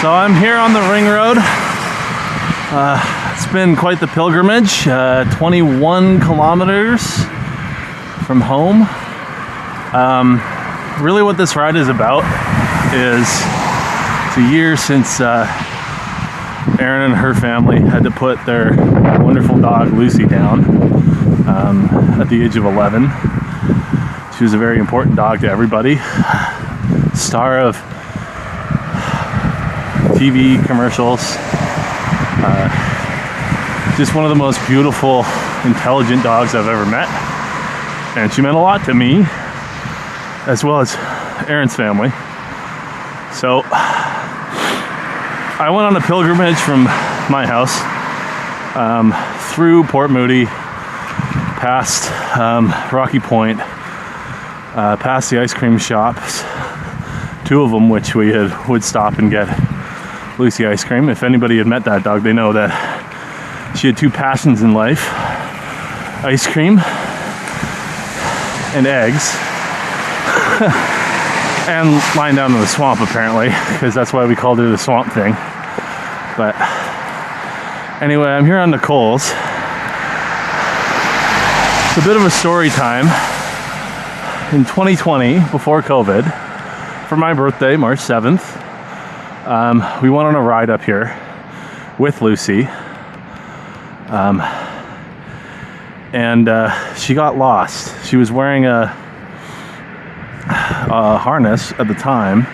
So I'm here on the ring road. It's been quite the pilgrimage, 21 kilometers from home. Really what this ride is about is it's a year since Erin and her family had to put their wonderful dog Lucy down at the age of 11. She was a very important dog to everybody. Star of TV commercials. Just one of the most beautiful, intelligent dogs I've ever met. And she meant a lot to me, as well as Erin's family. So I went on a pilgrimage from my house through Port Moody, past Rocky Point, past the ice cream shops, two of them which we would stop and get Lucy ice cream. If anybody had met that dog, they know that she had two passions in life: ice cream and eggs. And lying down in the swamp, apparently, because that's why we called her the Swampthing. But anyway, I'm here on the Coles. It's a bit of a story time. In 2020, before COVID, for my birthday, March 7th, we went on a ride up here with Lucy. And she got lost. She was wearing a harness at the time,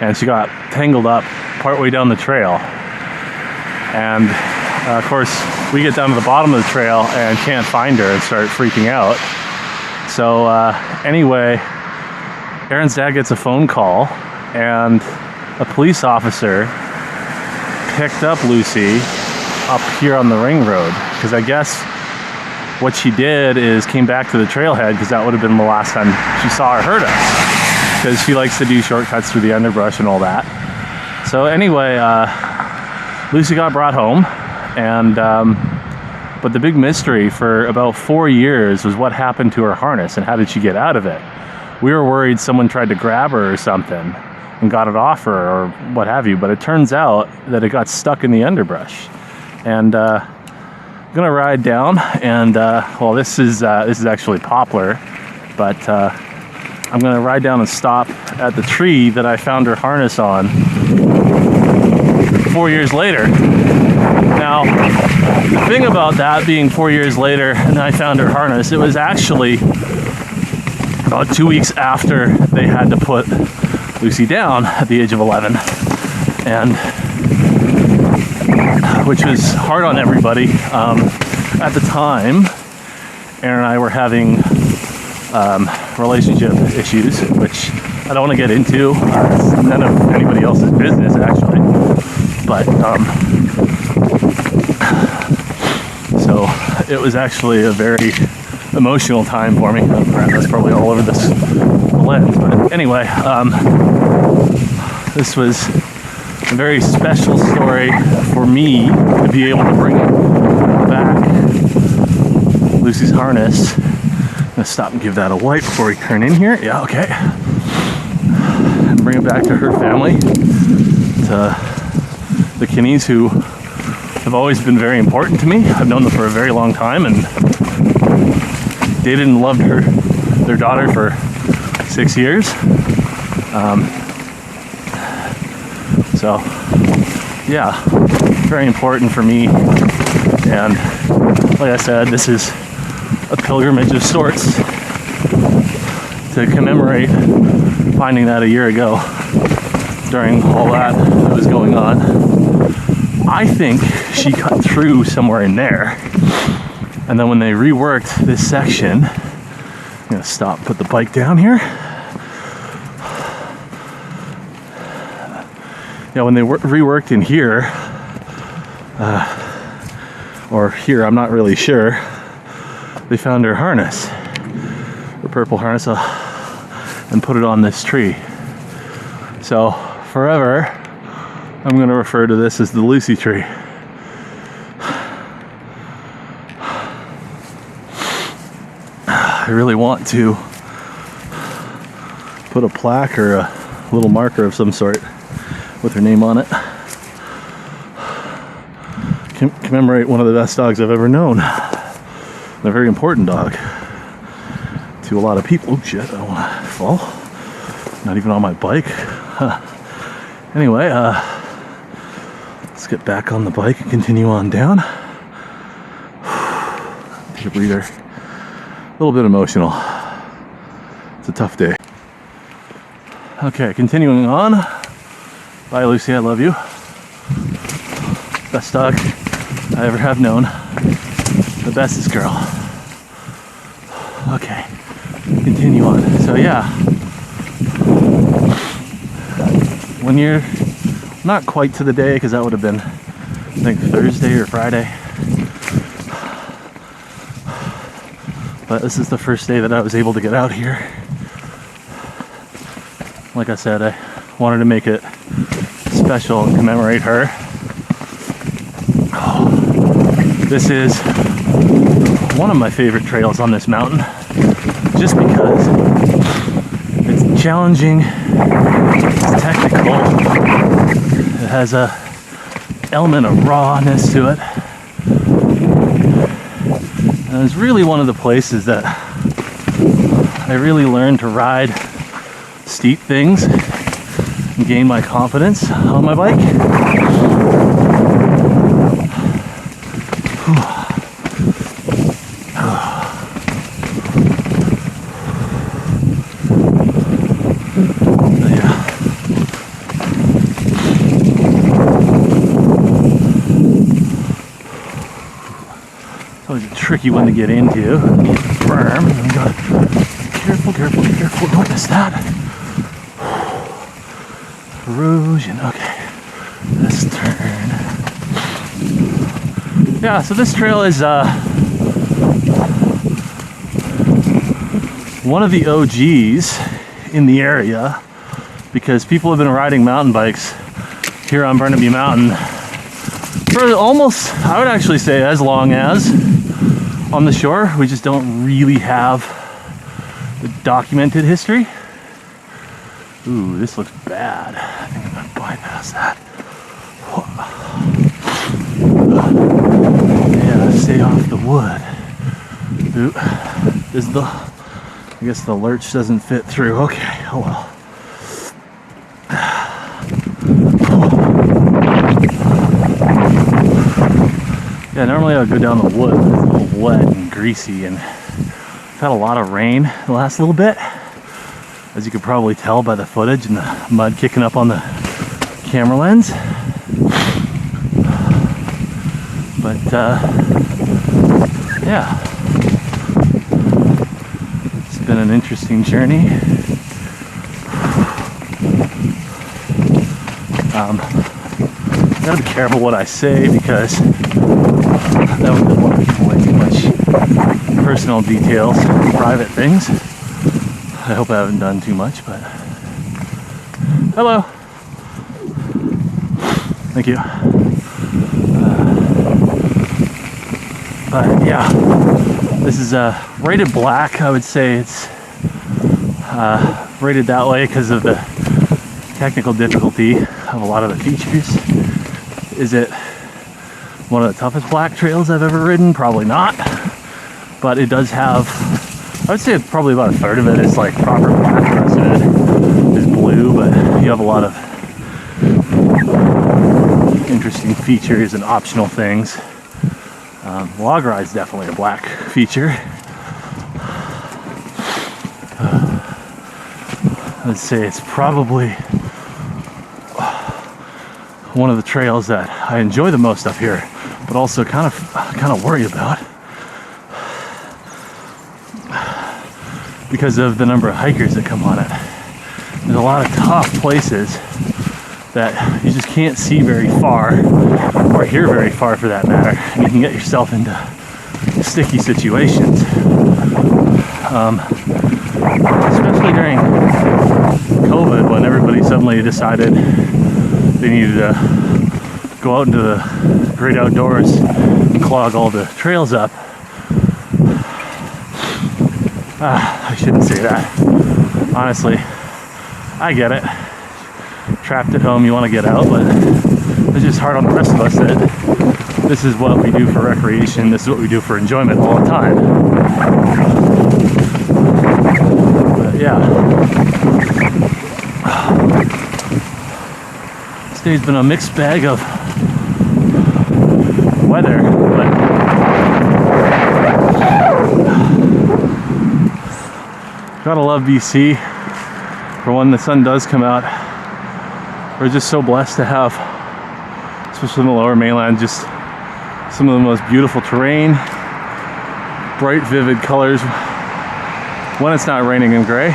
and she got tangled up partway down the trail. And of course, we get down to the bottom of the trail and can't find her and start freaking out. So anyway, Erin's dad gets a phone call, and a police officer picked up Lucy up here on the ring road, because I guess what she did is came back to the trailhead, because that would have been the last time she saw or heard us, because she likes to do shortcuts through the underbrush and all that. So anyway, Lucy got brought home, and but the big mystery for about 4 years was what happened to her harness and how did she get out of it. We were worried someone tried to grab her or something and got it off her or what have you, but it turns out that it got stuck in the underbrush. And I'm gonna ride down, and well, this is actually poplar, but I'm gonna ride down and stop at the tree that I found her harness on 4 years later. Now, the thing about that being 4 years later and I found her harness, it was actually about 2 weeks after they had to put Lucy down at the age of 11, and which was hard on everybody. At the time, Erin and I were having relationship issues, which I don't want to get into. It's none of anybody else's business, actually. But so it was actually a very emotional time for me. That's probably all over this lens. But anyway, this was a very special story for me to be able to bring back Lucy's harness. I'm gonna stop and give that a wipe before we turn in here. Yeah, okay. And bring it back to her family, to the Kinneys, who have always been very important to me. I've known them for a very long time and dated and loved their daughter for 6 years. So yeah, very important for me. And like I said, this is a pilgrimage of sorts to commemorate finding that a year ago during all that was going on. I think she cut through somewhere in there, and then when they reworked this section, I'm gonna stop and put the bike down here. Yeah, when they reworked in here, or here, I'm not really sure, they found her harness, her purple harness, and put it on this tree. So forever, I'm going to refer to this as the Lucy tree. I really want to put a plaque or a little marker of some sort with her name on it. commemorate one of the best dogs I've ever known. A very important dog to a lot of people. Oh shit, I don't want to fall. Not even on my bike. Anyway, let's get back on the bike and continue on down. Take a breather. A little bit emotional. It's a tough day. Okay, continuing on. Bye, Lucy, I love you. Best dog I ever have known. The bestest girl. Okay, continue on. So yeah, when you're not quite to the day, because that would have been, I think, Thursday or Friday. But this is the first day that I was able to get out here. Like I said, I wanted to make it special and commemorate her. Oh, this is one of my favorite trails on this mountain, just because it's challenging, it's technical, it has a element of rawness to it, and it's really one of the places that I really learned to ride steep things and gain my confidence on my bike. It's always a tricky one to get into. Firm. And you gotta careful, don't miss that. Erosion, okay. This turn. Yeah, so this trail is one of the OGs in the area, because people have been riding mountain bikes here on Burnaby Mountain for almost, I would actually say, as long as on the shore. We just don't really have the documented history. Ooh, this looks bad. I think I'm gonna bypass that. Yeah, stay off the wood. Ooh, is the, I guess the lurch doesn't fit through. Okay, oh well. Yeah, normally I would go down the wood, but it's a little wet and greasy, and I've had a lot of rain the last little bit, as you could probably tell by the footage and the mud kicking up on the camera lens. But yeah, it's been an interesting journey. I gotta be careful what I say, because that would want to give away too much personal details, private things. I hope I haven't done too much, but hello. Thank you. But yeah, this is rated black. I would say it's rated that way because of the technical difficulty of a lot of the features. Is it one of the toughest black trails I've ever ridden? Probably not. But it does have, I would say probably about a third of it is like proper black, the rest of it is blue, but you have a lot of interesting features and optional things. Log ride is definitely a black feature. I'd say it's probably one of the trails that I enjoy the most up here, but also kind of worry about, because of the number of hikers that come on it. There's a lot of tough places that you just can't see very far, or hear very far for that matter, and you can get yourself into sticky situations. Especially during COVID, when everybody suddenly decided they needed to go out into the great outdoors and clog all the trails up. I shouldn't say that. Honestly, I get it. Trapped at home, you want to get out, but it's just hard on the rest of us that this is what we do for recreation. This is what we do for enjoyment all the time. But yeah, this day's been a mixed bag of weather, but gotta love BC for when the sun does come out. We're just so blessed to have, especially in the lower mainland, just some of the most beautiful terrain, bright vivid colors when it's not raining and gray.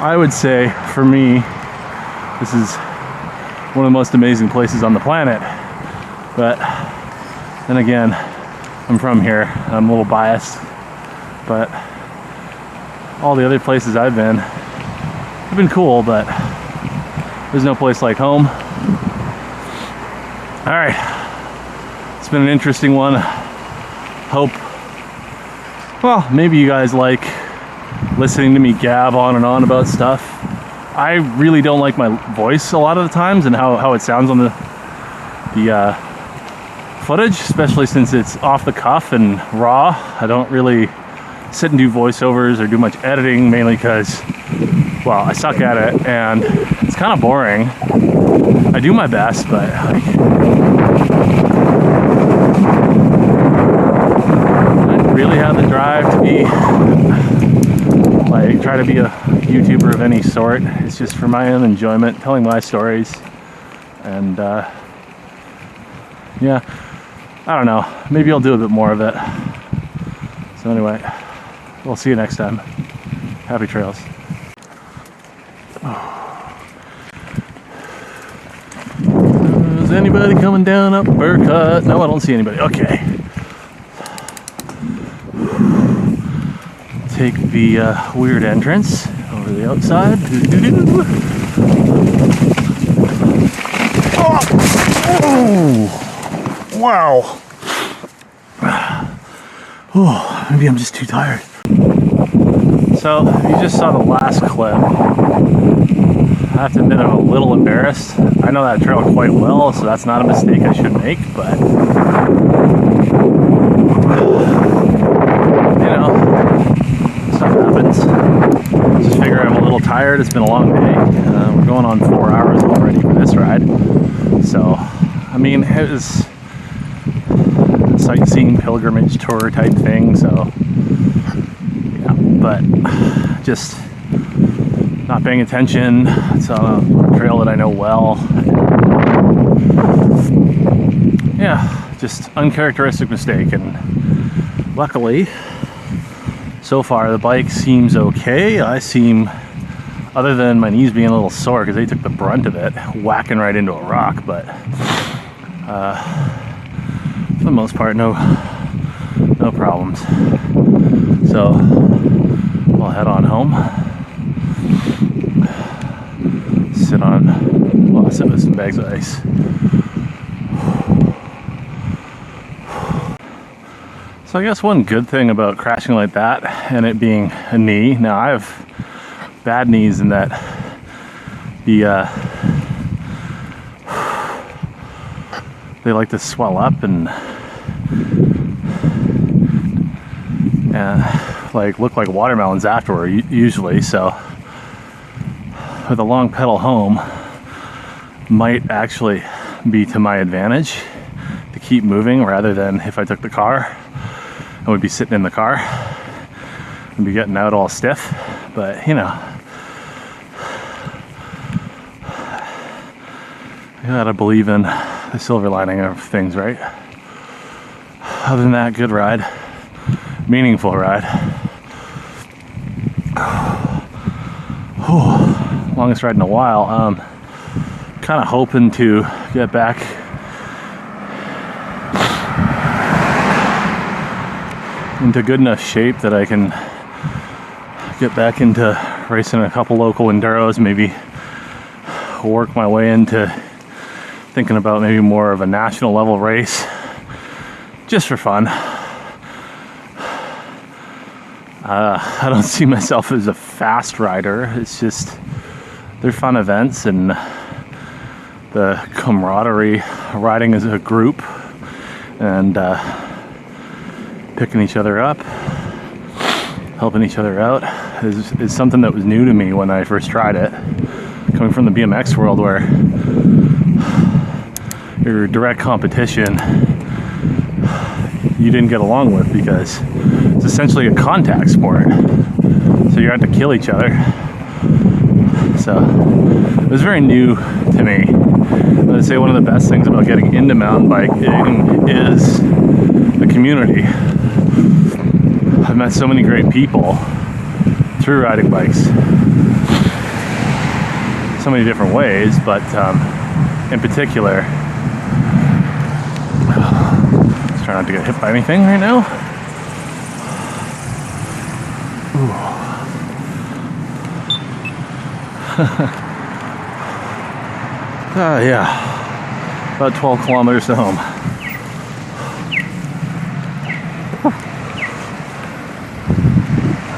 I would say for me this is one of the most amazing places on the planet, but then again, I'm from here, I'm a little biased, but all the other places I've been have been cool, but there's no place like home. All right, it's been an interesting one. Hope, well, maybe you guys like listening to me gab on and on about stuff. I really don't like my voice a lot of the times and how it sounds on the footage, especially since it's off the cuff and raw. I don't really sit and do voiceovers or do much editing, mainly because, well, I suck at it and it's kind of boring. I do my best, but like, I don't really have the drive to be like try to be a YouTuber of any sort. It's just for my own enjoyment, telling my stories, and yeah, I don't know, maybe I'll do a bit more of it. So anyway, we'll see you next time. Happy trails. Is anybody coming down up Burcut? No, I don't see anybody. Okay. Take the weird entrance over the outside. Oh! Wow. Oh, maybe I'm just too tired. So, you just saw the last clip. I have to admit I'm a little embarrassed. I know that trail quite well, so that's not a mistake I should make, but you know, stuff happens. Just figure I'm a little tired. It's been a long day. We're going on 4 hours already for this ride. So, I mean, it was a sightseeing pilgrimage tour type thing, so yeah, but just not paying attention. It's on a trail that I know well. Yeah, just uncharacteristic mistake, and luckily so far the bike seems okay. I seem, other than my knees being a little sore because they took the brunt of it, whacking right into a rock, but for the most part, no problems. So I'll head on home. I'll sit with some bags of ice. So I guess one good thing about crashing like that and it being a knee, now I have bad knees in that they like to swell up and like look like watermelons afterward usually, so with a long pedal home might actually be to my advantage to keep moving, rather than if I took the car I would be sitting in the car and be getting out all stiff. But you know, you gotta believe in the silver lining of things, right? Other than that, good ride, meaningful ride. Longest ride in a while. Kind of hoping to get back into good enough shape that I can get back into racing a couple local enduros, maybe work my way into thinking about maybe more of a national level race just for fun. I don't see myself as a fast rider. It's just, they're fun events, and the camaraderie riding as a group and picking each other up, helping each other out is something that was new to me when I first tried it. Coming from the BMX world where your direct competition you didn't get along with because it's essentially a contact sport. So you had to kill each other. So it was very new to me. I would say one of the best things about getting into mountain biking is the community. I've met so many great people through riding bikes. So many different ways, but in particular, let's try not to get hit by anything right now. Yeah, about 12 kilometers to home. I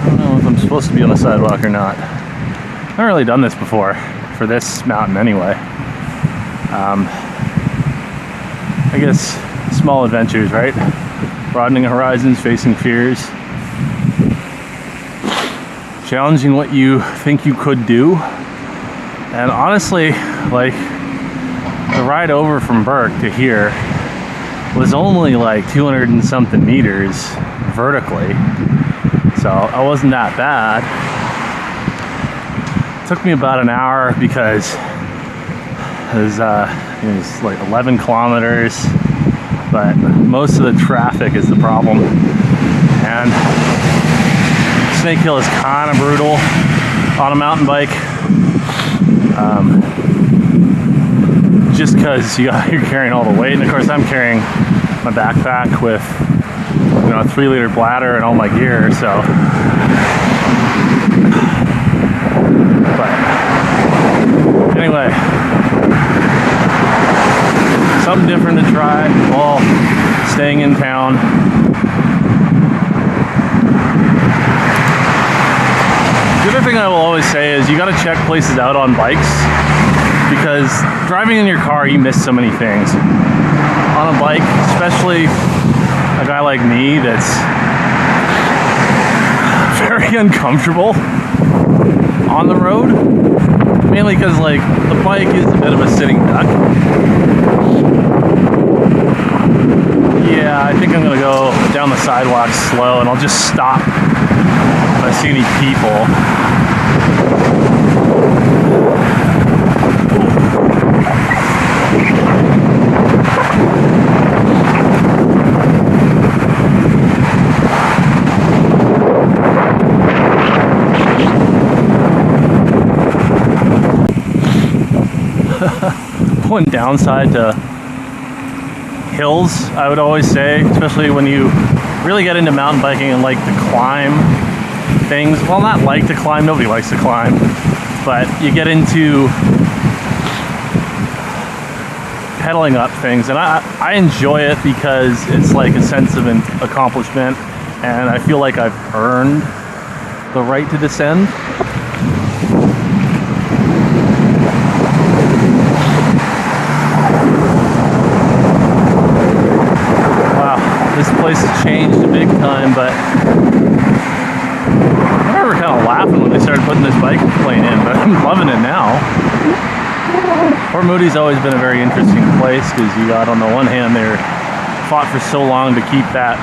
don't know if I'm supposed to be on the sidewalk or not. I haven't really done this before, for this mountain anyway. I guess small adventures, right? Broadening horizons, facing fears, challenging what you think you could do. And honestly, like, the ride over from Burke to here was only like 200 and something meters vertically, so I wasn't that bad. It took me about an hour because it was like 11 kilometers, but most of the traffic is the problem. And Snake Hill is kind of brutal on a mountain bike. Just because you're carrying all the weight, and of course I'm carrying my backpack with a 3-liter bladder and all my gear, so. But anyway, something different to try while staying in town. The other thing I will always say is you got to check places out on bikes, because driving in your car you miss so many things. On a bike, especially a guy like me that's very uncomfortable on the road, mainly because like the bike is a bit of a sitting duck. Yeah, I think I'm gonna go down the sidewalk slow, and I'll just stop if I see any people. One downside to hills, I would always say, especially when you really get into mountain biking and like to climb things. Well, not like to climb, nobody likes to climb, but you get into pedaling up things, and I enjoy it because it's like a sense of an accomplishment, and I feel like I've earned the right to descend. This place has changed big time, but I remember kind of laughing when they started putting this bike lane in, but I'm loving it now. Port Moody's always been a very interesting place because you got, on the one hand, they're fought for so long to keep that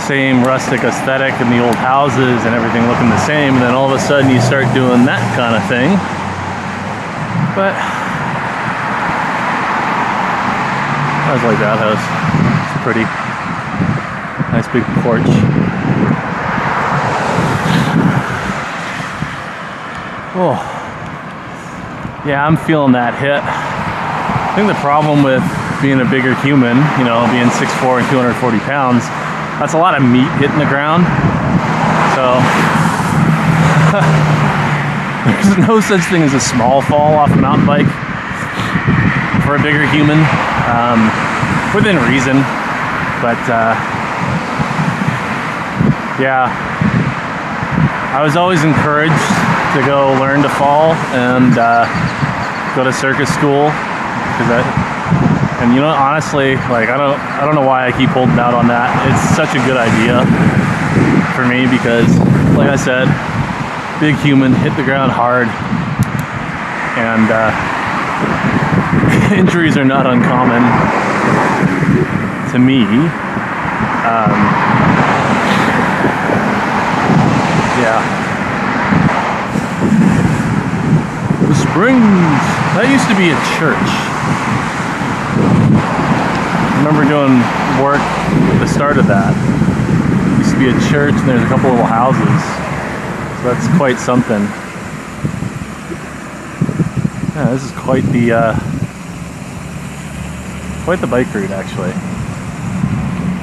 same rustic aesthetic in the old houses and everything looking the same, and then all of a sudden you start doing that kind of thing. But I was like that house. Pretty nice big porch. Oh yeah, I'm feeling that hit. I think the problem with being a bigger human, being 6'4" and 240 pounds, that's a lot of meat hitting the ground. So there's no such thing as a small fall off a mountain bike for a bigger human, within reason. But yeah, I was always encouraged to go learn to fall and go to circus school And you know, honestly, like I don't know why I keep holding out on that. It's such a good idea for me because, like I said, big human, hit the ground hard, and injuries are not uncommon to me. Yeah. The Springs. That used to be a church. I remember doing work at the start of that. It used to be a church and there's a couple little houses. So that's quite something. Yeah, this is quite the bike route actually.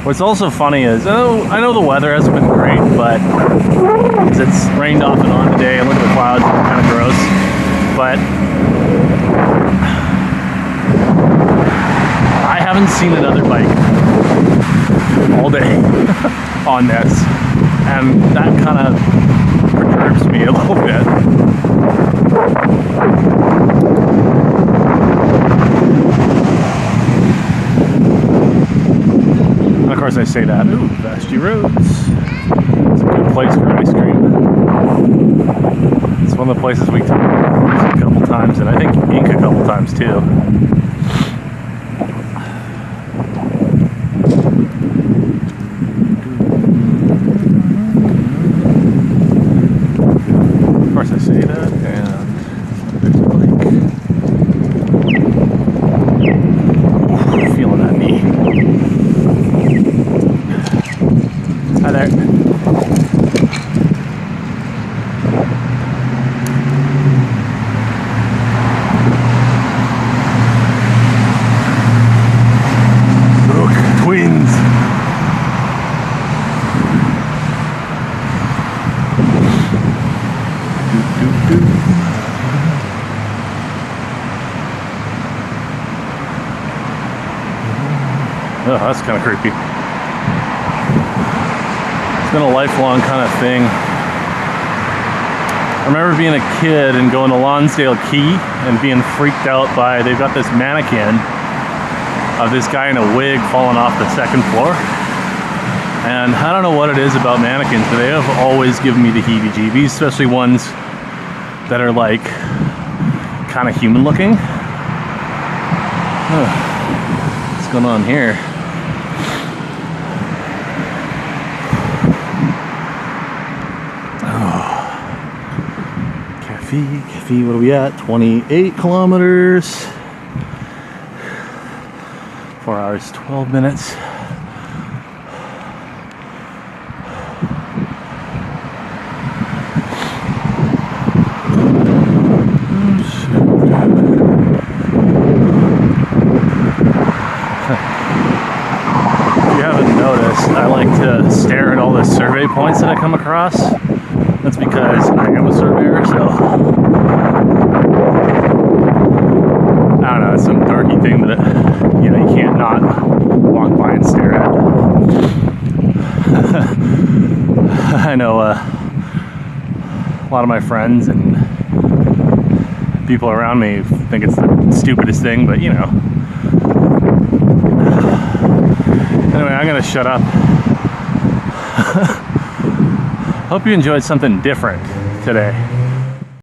What's also funny is, I know the weather hasn't been great, but it's rained off and on today, and look at the clouds, they're kind of gross. But I haven't seen another bike all day on this, and that kind of perturbs me a little bit. And of course I say that, ooh, Vashti Rose. It's a good place for ice cream. It's one of the places we took a couple times, and I think Ink a couple times too. Of course I say that, and there's a bike. Ooh, feeling that knee. Hi there. Look, twins. Oh, that's kind of creepy. It's been a lifelong kind of thing. I remember being a kid and going to Lonsdale Quay and being freaked out by, they've got this mannequin of this guy in a wig falling off the second floor. And I don't know what it is about mannequins, but they have always given me the heebie-jeebies, especially ones that are like kind of human looking. What's going on here? Cafe, what are we at? 28 kilometers. 4 hours, 12 minutes. If you haven't noticed, I like to stare at all the survey points that I come across. That's because I am a surveyor, so I don't know, it's some dorky thing that you know you can't not walk by and stare at. I know a lot of my friends and people around me think it's the stupidest thing, but you know. Anyway, I'm gonna shut up. Hope you enjoyed something different today.